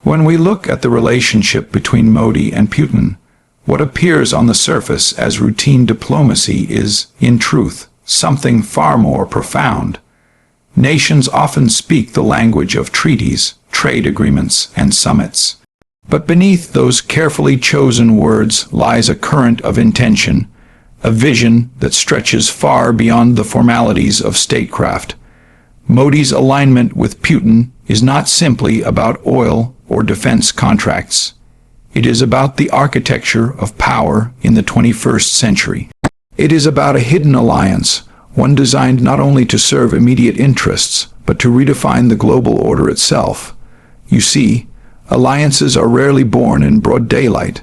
When we look at the relationship between Modi and Putin, what appears on the surface as routine diplomacy is, in truth, something far more profound. Nations often speak the language of treaties, trade agreements, and summits. But beneath those carefully chosen words lies a current of intention, a vision that stretches far beyond the formalities of statecraft. Modi's alignment with Putin is not simply about oil or defense contracts. It is about the architecture of power in the 21st century. It is about a hidden alliance, one designed not only to serve immediate interests, but to redefine the global order itself. You see, alliances are rarely born in broad daylight.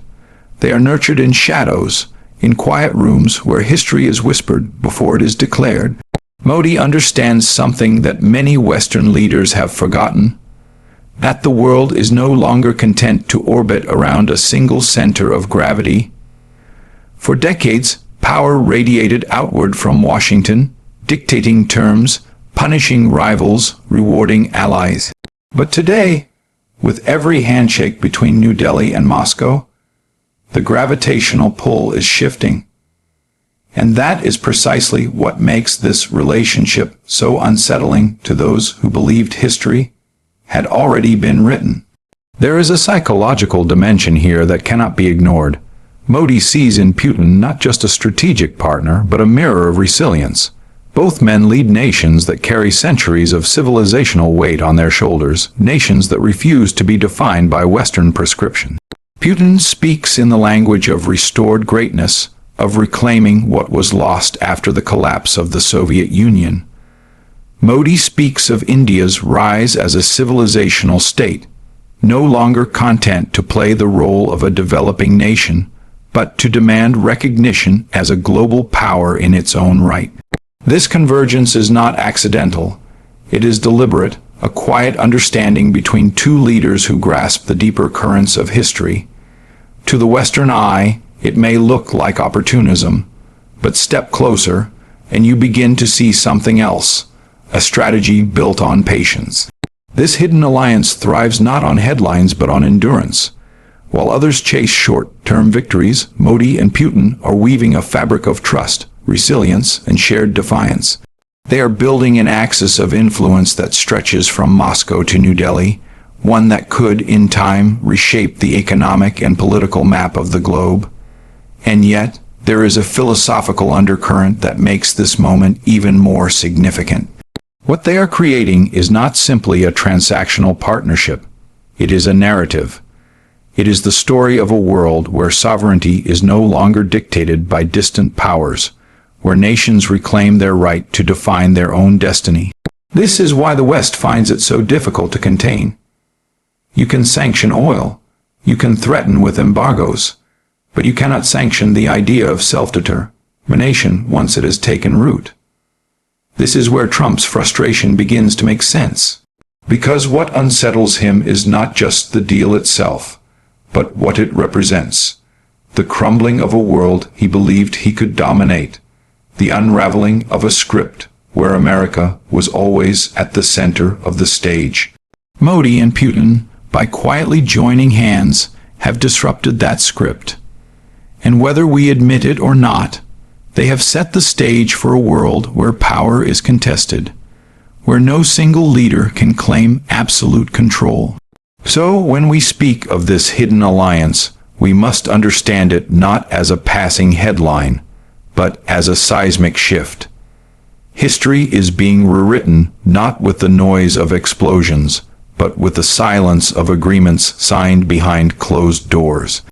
They are nurtured in shadows, in quiet rooms where history is whispered before it is declared. Modi understands something that many Western leaders have forgotten, that the world is no longer content to orbit around a single center of gravity. For decades, power radiated outward from Washington, dictating terms, punishing rivals, rewarding allies. But today, with every handshake between New Delhi and Moscow, the gravitational pull is shifting. And that is precisely what makes this relationship so unsettling to those who believed history had already been written. There is a psychological dimension here that cannot be ignored. Modi sees in Putin not just a strategic partner, but a mirror of resilience. Both men lead nations that carry centuries of civilizational weight on their shoulders, nations that refuse to be defined by Western prescription. Putin speaks in the language of restored greatness, of reclaiming what was lost after the collapse of the Soviet Union. Modi speaks of India's rise as a civilizational state, no longer content to play the role of a developing nation, but to demand recognition as a global power in its own right. This convergence is not accidental. It is deliberate, a quiet understanding between two leaders who grasp the deeper currents of history. To the Western eye, it may look like opportunism, but step closer, and you begin to see something else, a strategy built on patience. This hidden alliance thrives not on headlines but on endurance. While others chase short-term victories, Modi and Putin are weaving a fabric of trust, resilience, and shared defiance. They are building an axis of influence that stretches from Moscow to New Delhi, one that could, in time, reshape the economic and political map of the globe. And yet, there is a philosophical undercurrent that makes this moment even more significant. What they are creating is not simply a transactional partnership. It is a narrative. It is the story of a world where sovereignty is no longer dictated by distant powers, where nations reclaim their right to define their own destiny. This is why the West finds it so difficult to contain. You can sanction oil, you can threaten with embargoes, but you cannot sanction the idea of self-determination once it has taken root. This is where Trump's frustration begins to make sense. Because what unsettles him is not just the deal itself, but what it represents. The crumbling of a world he believed he could dominate. The unraveling of a script where America was always at the center of the stage. Modi and Putin, by quietly joining hands, have disrupted that script. And whether we admit it or not, they have set the stage for a world where power is contested, where no single leader can claim absolute control. So when we speak of this hidden alliance, we must understand it not as a passing headline, but as a seismic shift. History is being rewritten not with the noise of explosions, but with the silence of agreements signed behind closed doors.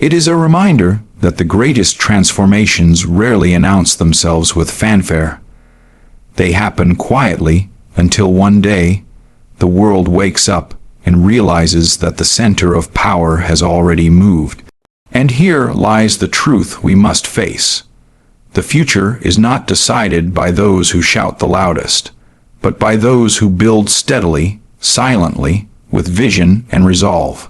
It is a reminder that the greatest transformations rarely announce themselves with fanfare. They happen quietly until one day the world wakes up and realizes that the center of power has already moved. And here lies the truth we must face. The future is not decided by those who shout the loudest, but by those who build steadily, silently, with vision and resolve.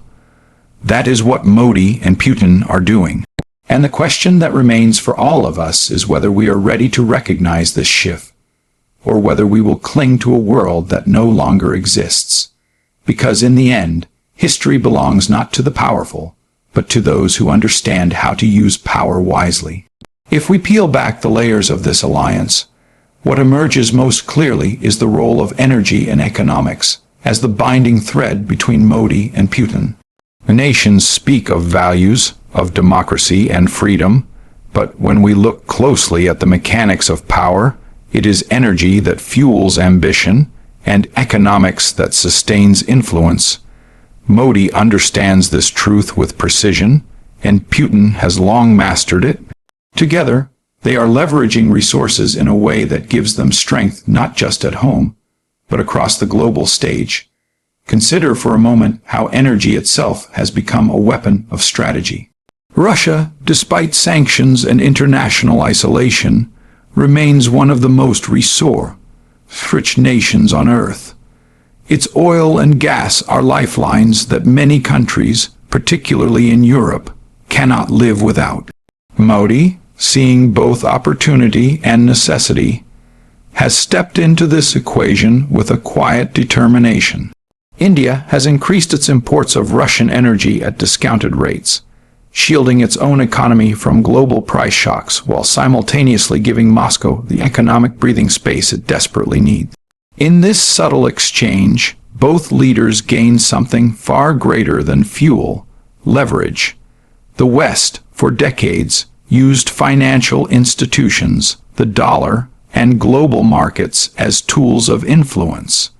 That is what Modi and Putin are doing. And the question that remains for all of us is whether we are ready to recognize this shift, or whether we will cling to a world that no longer exists. Because in the end, History belongs not to the powerful, but to those who understand how to use power wisely. If we peel back the layers of this alliance, what emerges most clearly is the role of energy and economics as the binding thread between Modi and Putin. Nations speak of values, of democracy and freedom, but when we look closely at the mechanics of power, it is energy that fuels ambition and economics that sustains influence. Modi understands this truth with precision, and Putin has long mastered it. Together, they are leveraging resources in a way that gives them strength not just at home, but across the global stage. Consider for a moment how energy itself has become a weapon of strategy. Russia, despite sanctions and international isolation, remains one of the most resource-rich nations on Earth. Its oil and gas are lifelines that many countries, particularly in Europe, cannot live without. Modi, seeing both opportunity and necessity, has stepped into this equation with a quiet determination. India has increased its imports of Russian energy at discounted rates, shielding its own economy from global price shocks while simultaneously giving Moscow the economic breathing space it desperately needs. In this subtle exchange, both leaders gain something far greater than fuel: leverage. The West, for decades, used financial institutions, the dollar, and global markets as tools of influence.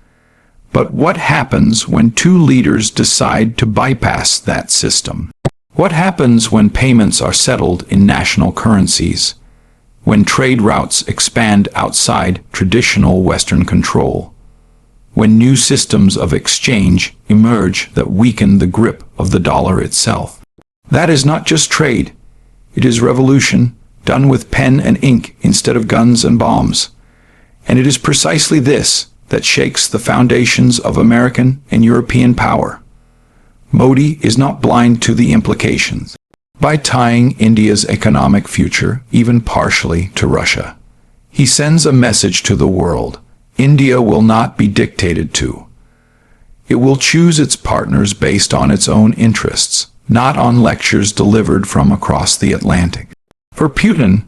But what happens when two leaders decide to bypass that system? What happens when payments are settled in national currencies? When trade routes expand outside traditional Western control? When new systems of exchange emerge that weaken the grip of the dollar itself? That is not just trade. It is revolution, done with pen and ink instead of guns and bombs. And it is precisely this that shakes the foundations of American and European power. Modi is not blind to the implications. By tying India's economic future, even partially, to Russia, he sends a message to the world. India will not be dictated to. It will choose its partners based on its own interests, not on lectures delivered from across the Atlantic. For Putin,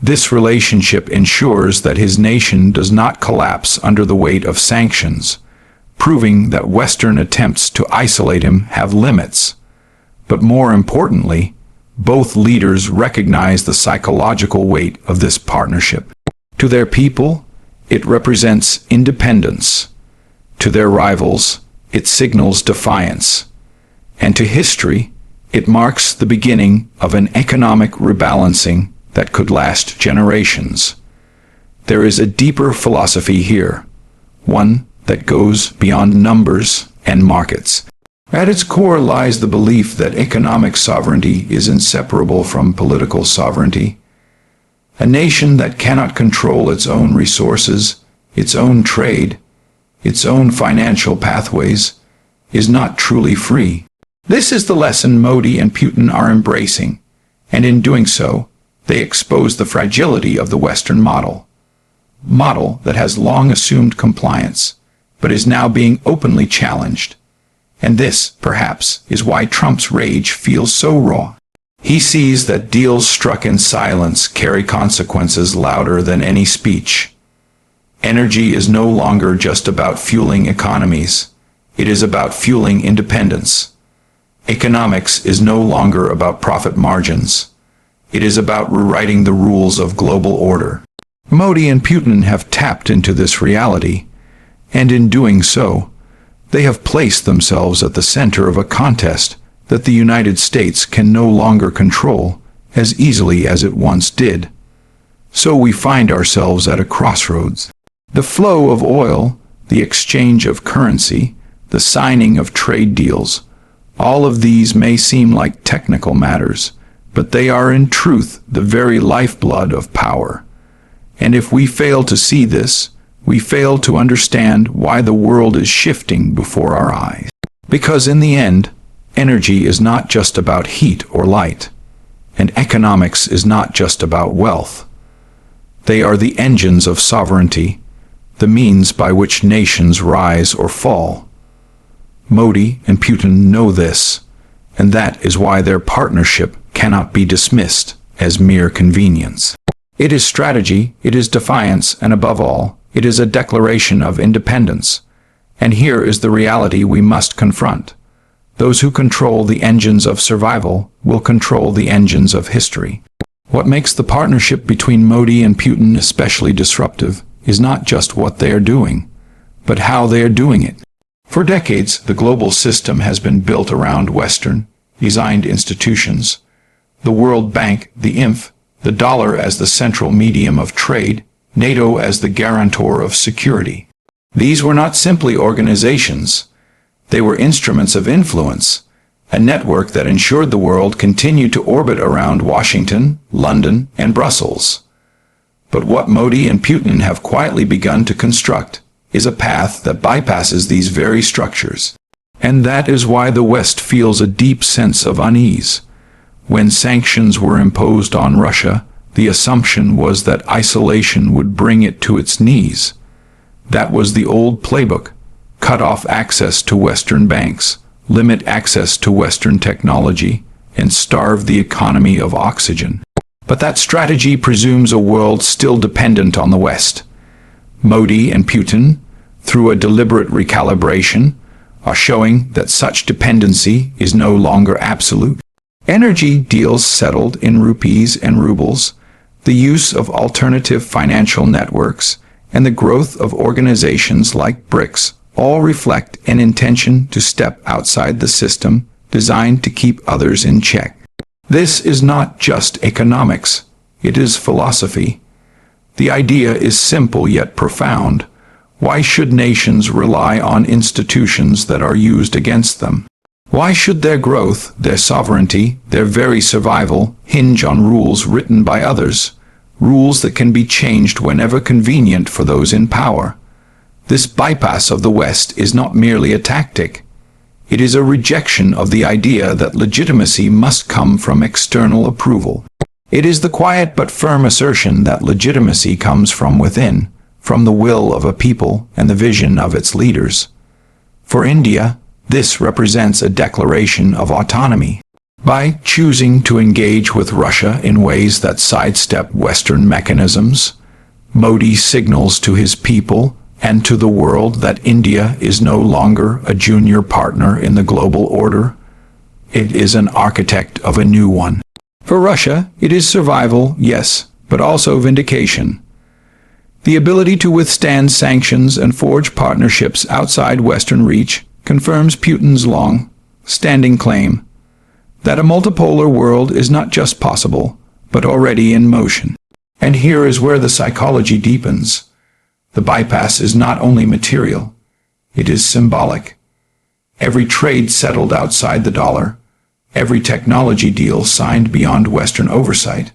this relationship ensures that his nation does not collapse under the weight of sanctions, proving that Western attempts to isolate him have limits. But more importantly, both leaders recognize the psychological weight of this partnership. To their people, it represents independence. To their rivals, it signals defiance. And to history, it marks the beginning of an economic rebalancing that could last generations. There is a deeper philosophy here, one that goes beyond numbers and markets. At its core lies the belief that economic sovereignty is inseparable from political sovereignty. A nation that cannot control its own resources, its own trade, its own financial pathways, is not truly free. This is the lesson Modi and Putin are embracing, and in doing so, they expose the fragility of the Western model that has long assumed compliance, but is now being openly challenged. And this, perhaps, is why Trump's rage feels so raw. He sees that deals struck in silence carry consequences louder than any speech. Energy is no longer just about fueling economies. It is about fueling independence. Economics is no longer about profit margins. It is about rewriting the rules of global order. Modi and Putin have tapped into this reality, and in doing so, they have placed themselves at the center of a contest that the United States can no longer control as easily as it once did. So we find ourselves at a crossroads. The flow of oil, the exchange of currency, the signing of trade deals, all of these may seem like technical matters, but they are in truth the very lifeblood of power. And if we fail to see this, we fail to understand why the world is shifting before our eyes. Because in the end, energy is not just about heat or light, and economics is not just about wealth. They are the engines of sovereignty, the means by which nations rise or fall. Modi and Putin know this, and that is why their partnership cannot be dismissed as mere convenience. It is strategy, it is defiance, and above all, it is a declaration of independence. And here is the reality we must confront. Those who control the engines of survival will control the engines of history. What makes the partnership between Modi and Putin especially disruptive is not just what they are doing, but how they are doing it. For decades, the global system has been built around Western-designed institutions. The World Bank, the IMF, the dollar as the central medium of trade, NATO as the guarantor of security. These were not simply organizations. They were instruments of influence, a network that ensured the world continued to orbit around Washington, London, and Brussels. But what Modi and Putin have quietly begun to construct is a path that bypasses these very structures. And that is why the West feels a deep sense of unease. When sanctions were imposed on Russia, the assumption was that isolation would bring it to its knees. That was the old playbook: cut off access to Western banks, limit access to Western technology, and starve the economy of oxygen. But that strategy presumes a world still dependent on the West. Modi and Putin, through a deliberate recalibration, are showing that such dependency is no longer absolute. Energy deals settled in rupees and rubles, the use of alternative financial networks, and the growth of organizations like BRICS all reflect an intention to step outside the system designed to keep others in check. This is not just economics, it is philosophy. The idea is simple yet profound. Why should nations rely on institutions that are used against them? Why should their growth, their sovereignty, their very survival hinge on rules written by others, rules that can be changed whenever convenient for those in power? This bypass of the West is not merely a tactic. It is a rejection of the idea that legitimacy must come from external approval. It is the quiet but firm assertion that legitimacy comes from within, from the will of a people and the vision of its leaders. For India, this represents a declaration of autonomy. By choosing to engage with Russia in ways that sidestep Western mechanisms, Modi signals to his people and to the world that India is no longer a junior partner in the global order. It is an architect of a new one. For Russia, it is survival, yes, but also vindication. The ability to withstand sanctions and forge partnerships outside Western reach confirms Putin's long-standing claim that a multipolar world is not just possible, but already in motion. And here is where the psychology deepens. The bypass is not only material, it is symbolic. Every trade settled outside the dollar, every technology deal signed beyond Western oversight,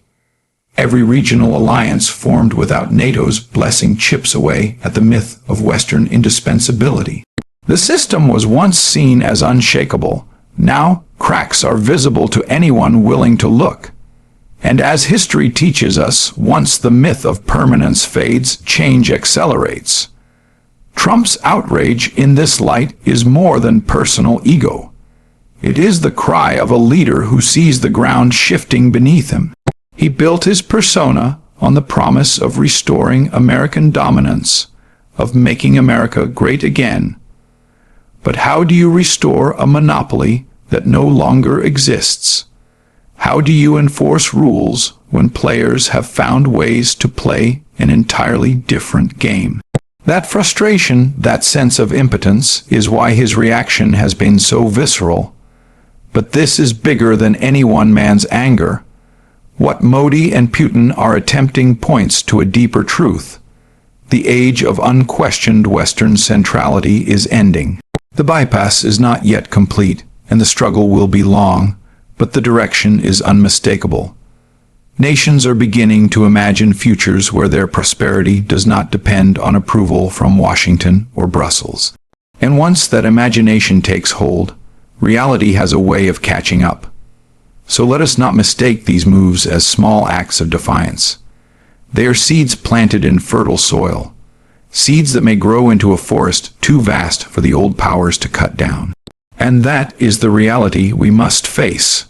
every regional alliance formed without NATO's blessing chips away at the myth of Western indispensability. The system was once seen as unshakable. Now, cracks are visible to anyone willing to look. And as history teaches us, once the myth of permanence fades, change accelerates. Trump's outrage in this light is more than personal ego. It is the cry of a leader who sees the ground shifting beneath him. He built his persona on the promise of restoring American dominance, of making America great again. But how do you restore a monopoly that no longer exists? How do you enforce rules when players have found ways to play an entirely different game? That frustration, that sense of impotence, is why his reaction has been so visceral. But this is bigger than any one man's anger. What Modi and Putin are attempting points to a deeper truth. The age of unquestioned Western centrality is ending. The bypass is not yet complete, and the struggle will be long, but the direction is unmistakable. Nations are beginning to imagine futures where their prosperity does not depend on approval from Washington or Brussels. And once that imagination takes hold, reality has a way of catching up. So let us not mistake these moves as small acts of defiance. They are seeds planted in fertile soil, seeds that may grow into a forest too vast for the old powers to cut down. And that is the reality we must face.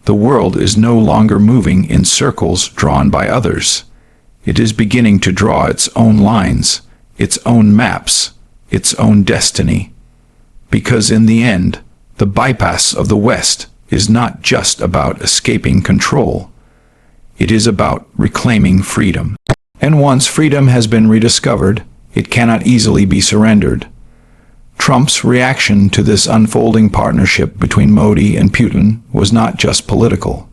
The world is no longer moving in circles drawn by others. It is beginning to draw its own lines, its own maps, its own destiny. Because in the end, the bypass of the West is not just about escaping control. It is about reclaiming freedom. And once freedom has been rediscovered, it cannot easily be surrendered. Trump's reaction to this unfolding partnership between Modi and Putin was not just political.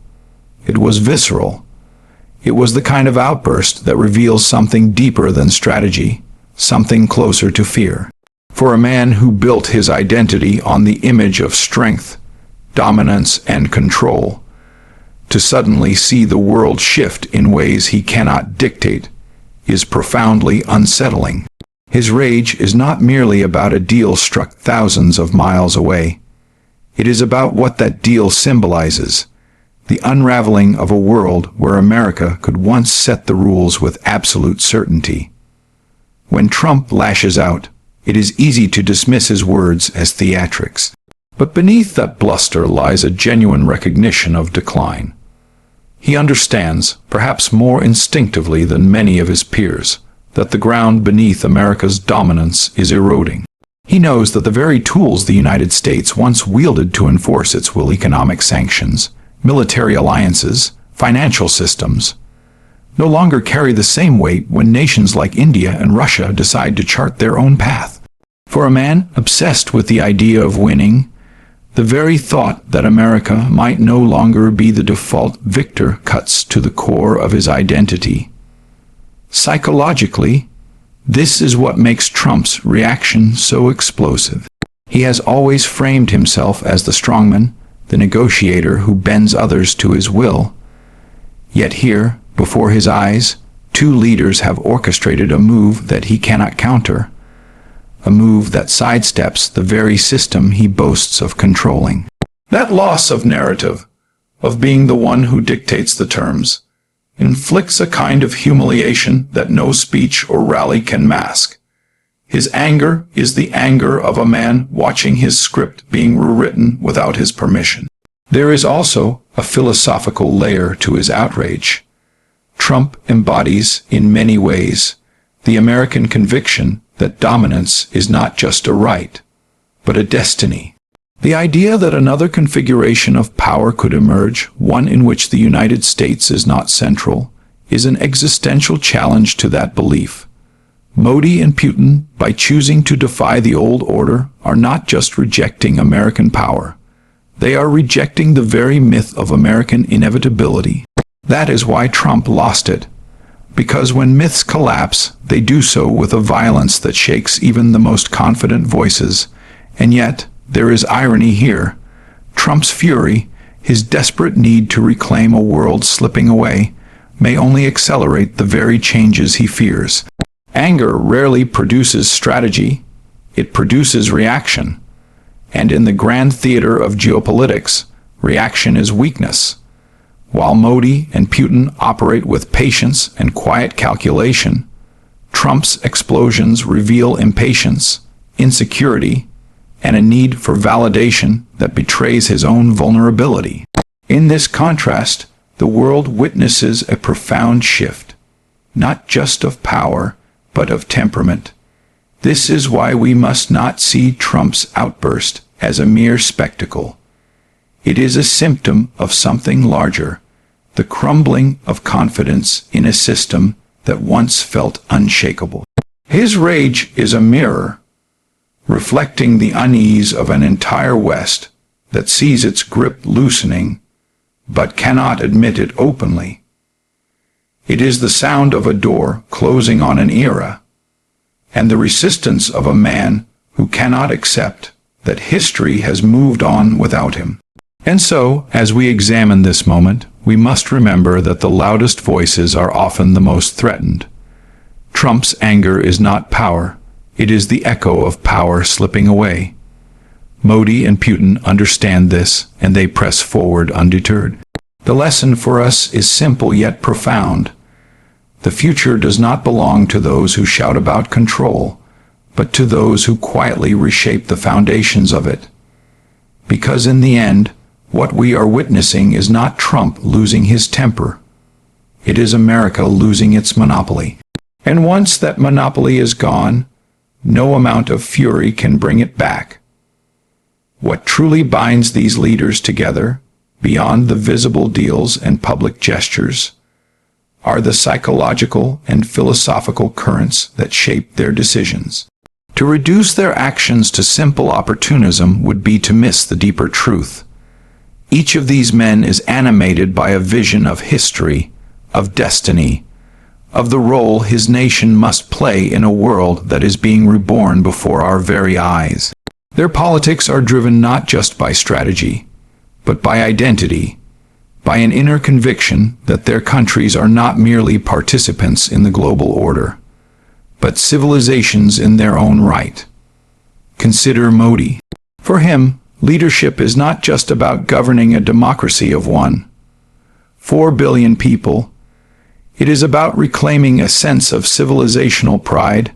It was visceral. It was the kind of outburst that reveals something deeper than strategy, something closer to fear. For a man who built his identity on the image of strength, dominance, and control, to suddenly see the world shift in ways he cannot dictate is profoundly unsettling. His rage is not merely about a deal struck thousands of miles away. It is about what that deal symbolizes, the unraveling of a world where America could once set the rules with absolute certainty. When Trump lashes out, it is easy to dismiss his words as theatrics. But beneath that bluster lies a genuine recognition of decline. He understands, perhaps more instinctively than many of his peers, that the ground beneath America's dominance is eroding. He knows that the very tools the United States once wielded to enforce its will, economic sanctions, military alliances, financial systems, no longer carry the same weight when nations like India and Russia decide to chart their own path. For a man obsessed with the idea of winning, the very thought that America might no longer be the default victor cuts to the core of his identity. Psychologically, this is what makes Trump's reaction so explosive. He has always framed himself as the strongman, the negotiator who bends others to his will. Yet here, before his eyes, two leaders have orchestrated a move that he cannot counter, a move that sidesteps the very system he boasts of controlling. That loss of narrative, of being the one who dictates the terms, inflicts a kind of humiliation that no speech or rally can mask. His anger is the anger of a man watching his script being rewritten without his permission. There is also a philosophical layer to his outrage. Trump embodies, in many ways, the American conviction that dominance is not just a right, but a destiny. The idea that another configuration of power could emerge, one in which the United States is not central, is an existential challenge to that belief. Modi and Putin, by choosing to defy the old order, are not just rejecting American power. They are rejecting the very myth of American inevitability. That is why Trump lost it. Because when myths collapse, they do so with a violence that shakes even the most confident voices. And yet, there is irony here. Trump's fury, his desperate need to reclaim a world slipping away, may only accelerate the very changes he fears. Anger rarely produces strategy. It produces reaction. And in the grand theater of geopolitics, reaction is weakness. While Modi and Putin operate with patience and quiet calculation, Trump's explosions reveal impatience, insecurity, and a need for validation that betrays his own vulnerability. In this contrast, the world witnesses a profound shift, not just of power, but of temperament. This is why we must not see Trump's outburst as a mere spectacle. It is a symptom of something larger, the crumbling of confidence in a system that once felt unshakable. His rage is a mirror, reflecting the unease of an entire West that sees its grip loosening, but cannot admit it openly. It is the sound of a door closing on an era, and the resistance of a man who cannot accept that history has moved on without him. And so, as we examine this moment, we must remember that the loudest voices are often the most threatened. Trump's anger is not power, it is the echo of power slipping away. Modi and Putin understand this, and they press forward undeterred. The lesson for us is simple yet profound. The future does not belong to those who shout about control, but to those who quietly reshape the foundations of it. Because in the end, what we are witnessing is not Trump losing his temper. It is America losing its monopoly. And once that monopoly is gone, no amount of fury can bring it back. What truly binds these leaders together, beyond the visible deals and public gestures, are the psychological and philosophical currents that shape their decisions. To reduce their actions to simple opportunism would be to miss the deeper truth. Each of these men is animated by a vision of history, of destiny, of the role his nation must play in a world that is being reborn before our very eyes. Their politics are driven not just by strategy, but by identity, by an inner conviction that their countries are not merely participants in the global order, but civilizations in their own right. Consider Modi. For him, leadership is not just about governing a democracy of 4 billion people. It is about reclaiming a sense of civilizational pride,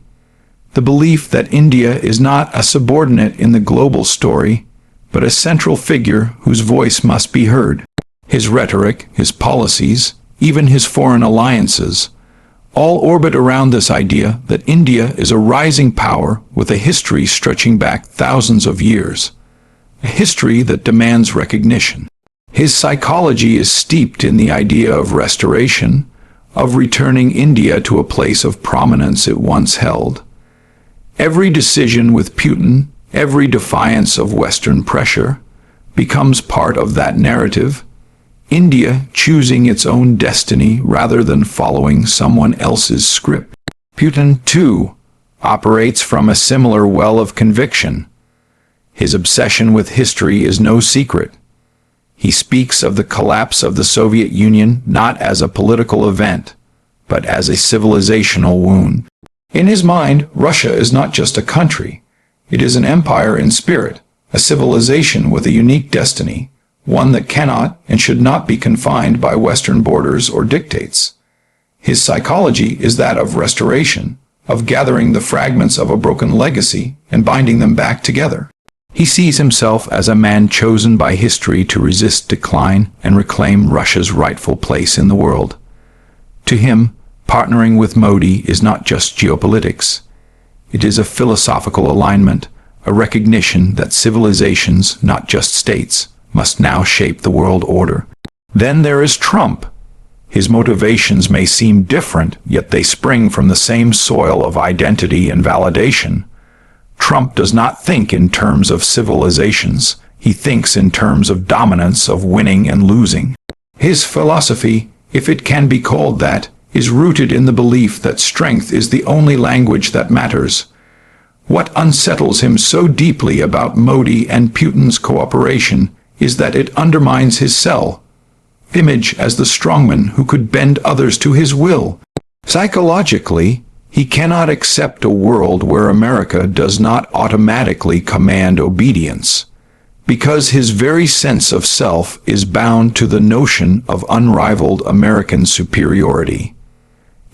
the belief that India is not a subordinate in the global story, but a central figure whose voice must be heard. His rhetoric, his policies, even his foreign alliances, all orbit around this idea that India is a rising power with a history stretching back thousands of years, a history that demands recognition. His psychology is steeped in the idea of restoration, of returning India to a place of prominence it once held. Every decision with Putin, every defiance of Western pressure, becomes part of that narrative, India choosing its own destiny rather than following someone else's script. Putin, too, operates from a similar well of conviction. His obsession with history is no secret. He speaks of the collapse of the Soviet Union not as a political event, but as a civilizational wound. In his mind, Russia is not just a country. It is an empire in spirit, a civilization with a unique destiny, one that cannot and should not be confined by Western borders or dictates. His psychology is that of restoration, of gathering the fragments of a broken legacy and binding them back together. He sees himself as a man chosen by history to resist decline and reclaim Russia's rightful place in the world. To him, partnering with Modi is not just geopolitics. It is a philosophical alignment, a recognition that civilizations, not just states, must now shape the world order. Then there is Trump. His motivations may seem different, yet they spring from the same soil of identity and validation. Trump does not think in terms of civilizations. He thinks in terms of dominance, of winning and losing. His philosophy, if it can be called that, is rooted in the belief that strength is the only language that matters. What unsettles him so deeply about Modi and Putin's cooperation is that it undermines his self-image as the strongman who could bend others to his will. Psychologically, he cannot accept a world where America does not automatically command obedience, because his very sense of self is bound to the notion of unrivaled American superiority.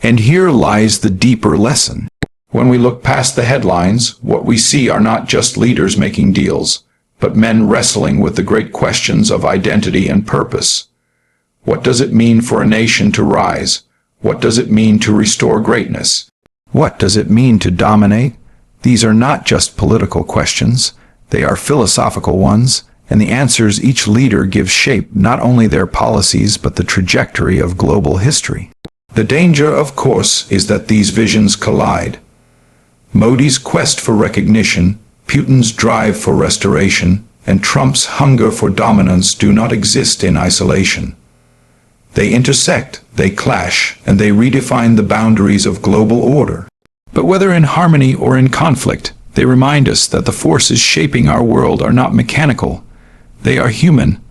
And here lies the deeper lesson. When we look past the headlines, what we see are not just leaders making deals, but men wrestling with the great questions of identity and purpose. What does it mean for a nation to rise? What does it mean to restore greatness? What does it mean to dominate? These are not just political questions. They are philosophical ones, and the answers each leader gives shape not only their policies but the trajectory of global history. The danger, of course, is that these visions collide. Modi's quest for recognition, Putin's drive for restoration, and Trump's hunger for dominance do not exist in isolation. They intersect, they clash, and they redefine the boundaries of global order. But whether in harmony or in conflict, they remind us that the forces shaping our world are not mechanical. They are human.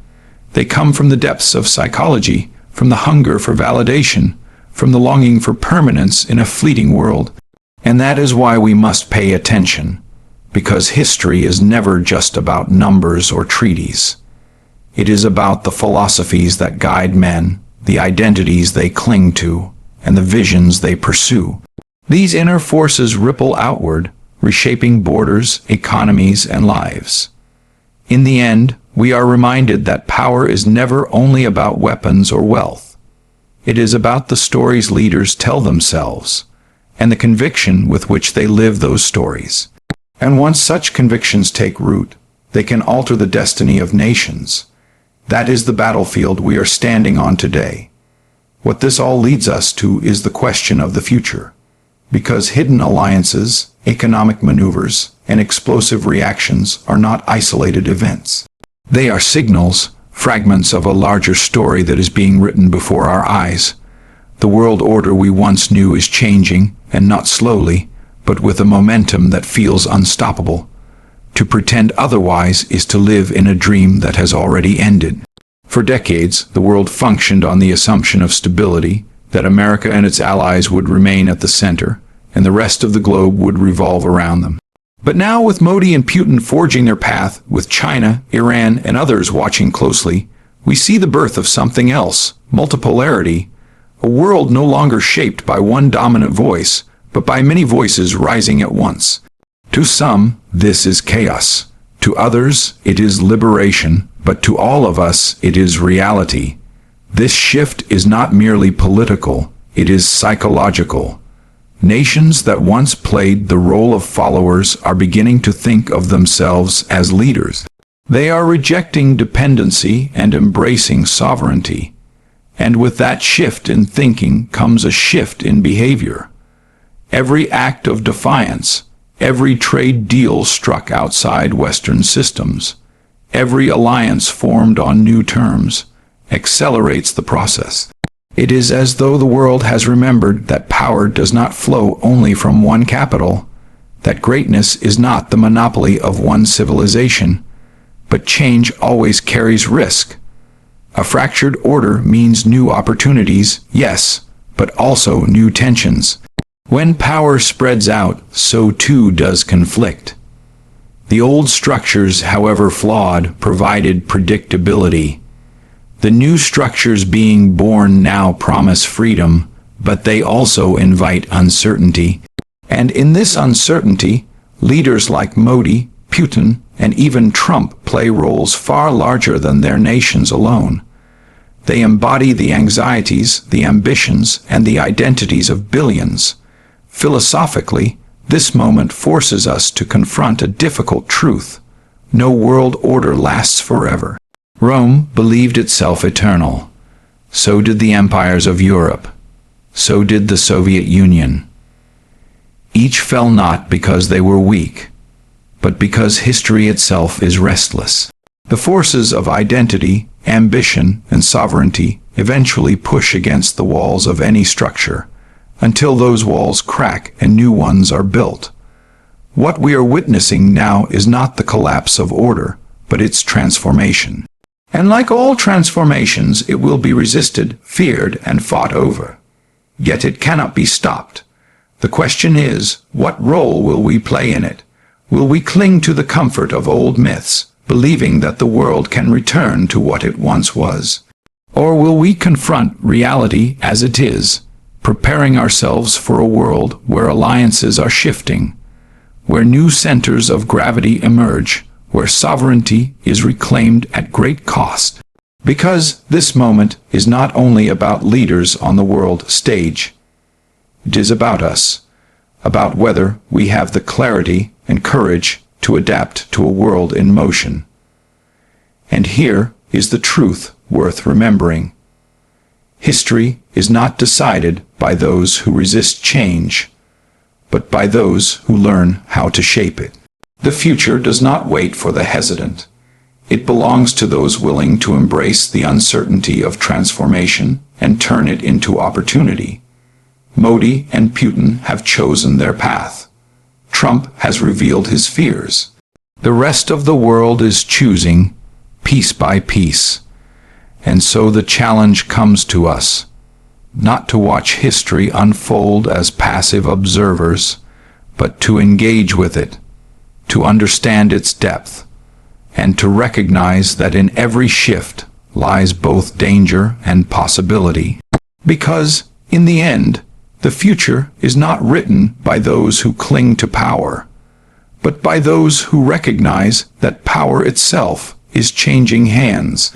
They come from the depths of psychology, from the hunger for validation, from the longing for permanence in a fleeting world. And that is why we must pay attention, because history is never just about numbers or treaties. It is about the philosophies that guide men, the identities they cling to, and the visions they pursue. These inner forces ripple outward, reshaping borders, economies, and lives. In the end, we are reminded that power is never only about weapons or wealth. It is about the stories leaders tell themselves, and the conviction with which they live those stories. And once such convictions take root, they can alter the destiny of nations. That is the battlefield we are standing on today. What this all leads us to is the question of the future. Because hidden alliances, economic maneuvers, and explosive reactions are not isolated events. They are signals, fragments of a larger story that is being written before our eyes. The world order we once knew is changing, and not slowly, but with a momentum that feels unstoppable. To pretend otherwise is to live in a dream that has already ended. For decades, the world functioned on the assumption of stability, that America and its allies would remain at the center, and the rest of the globe would revolve around them. But now, with Modi and Putin forging their path, with China, Iran, and others watching closely, we see the birth of something else, multipolarity, a world no longer shaped by one dominant voice, but by many voices rising at once. To some, this is chaos. To others, it is liberation, but to all of us, it is reality. This shift is not merely political, it is psychological. Nations that once played the role of followers are beginning to think of themselves as leaders. They are rejecting dependency and embracing sovereignty. And with that shift in thinking comes a shift in behavior. Every act of defiance, every trade deal struck outside Western systems, every alliance formed on new terms, accelerates the process. It is as though the world has remembered that power does not flow only from one capital, that greatness is not the monopoly of one civilization, but change always carries risk. A fractured order means new opportunities, yes, but also new tensions. When power spreads out, so too does conflict. The old structures, however flawed, provided predictability. The new structures being born now promise freedom, but they also invite uncertainty. And in this uncertainty, leaders like Modi, Putin, and even Trump play roles far larger than their nations alone. They embody the anxieties, the ambitions, and the identities of billions. Philosophically, this moment forces us to confront a difficult truth. No world order lasts forever. Rome believed itself eternal. So did the empires of Europe. So did the Soviet Union. Each fell not because they were weak, but because history itself is restless. The forces of identity, ambition, and sovereignty eventually push against the walls of any structure, until those walls crack and new ones are built. What we are witnessing now is not the collapse of order, but its transformation. And like all transformations, it will be resisted, feared, and fought over. Yet it cannot be stopped. The question is, what role will we play in it? Will we cling to the comfort of old myths, believing that the world can return to what it once was? Or will we confront reality as it is, preparing ourselves for a world where alliances are shifting, where new centers of gravity emerge, where sovereignty is reclaimed at great cost? Because this moment is not only about leaders on the world stage. It is about us, about whether we have the clarity and courage to adapt to a world in motion. And here is the truth worth remembering. History is not decided by those who resist change, but by those who learn how to shape it. The future does not wait for the hesitant. It belongs to those willing to embrace the uncertainty of transformation and turn it into opportunity. Modi and Putin have chosen their path. Trump has revealed his fears. The rest of the world is choosing, piece by piece. And so the challenge comes to us, not to watch history unfold as passive observers, but to engage with it, to understand its depth, and to recognize that in every shift lies both danger and possibility. Because, in the end, the future is not written by those who cling to power, but by those who recognize that power itself is changing hands.